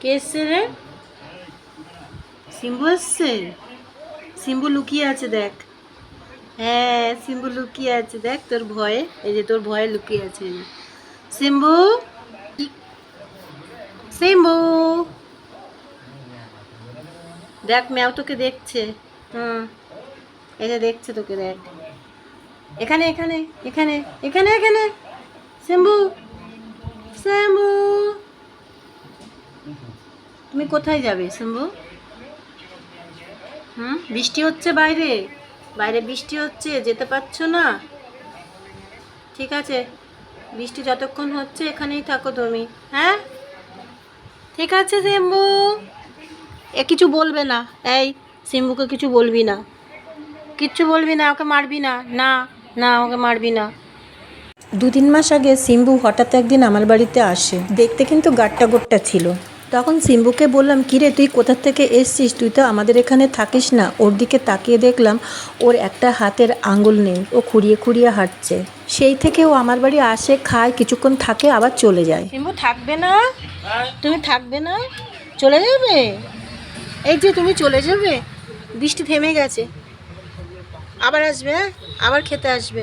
কে এসছে রে? সিম্বু এসছে। সিম্বু লুকিয়ে আছে দেখ। হ্যাঁ, সিম্বু লুকিয়ে আছে দেখ তোর ভয়ে। এই যে তোর ভয়ে লুকিয়ে আছে সিম্বু। সিম্বু দেখ, ম্যাও তোকে দেখছে। হুম, এই যে দেখছে তোকে, দেখ। এখানে এখানে এখানে এখানে এখানে। সিম্বু, সিম্বু, তুমি কোথায় যাবে সিম্বু? বৃষ্টি হচ্ছে বাইরে, বাইরে বৃষ্টি হচ্ছে, যেতে পারছো না? ঠিক আছে, বৃষ্টি যতক্ষণ হচ্ছে এখানেই থাকো তুমি। হ্যাঁ, ঠিক আছে সিম্বু। এ কিছু বলবে না। এই, সিম্বুকে কিছু বলবি না, কিচ্ছু বলবি না, ওকে মারবি না। না, না, ওকে মারবি না। 2-3 মাস আগে সিম্বু হঠাৎ একদিন আমার বাড়িতে আসে। দেখতে কিন্তু গাট্টা গোট্টা ছিল। তখন সিম্বুকে বললাম, কিরে তুই কোথা থেকে এসছিস, তুই তো আমাদের এখানে থাকিস না। ওর দিকে তাকিয়ে দেখলাম ওর একটা হাতের আঙুল নেই, ও খুঁড়িয়ে খুঁড়িয়ে হাঁটছে। সেই থেকে ও আমার বাড়ি আসে, খায়, কিছুক্ষণ থাকে, আবার চলে যায়। সিম্বু থাকবে না? তুমি থাকবে না? চলে যাবে? এই যে তুমি চলে যাবে, বৃষ্টি থেমে গেছে, আবার আসবে, হ্যাঁ? আবার খেতে আসবে।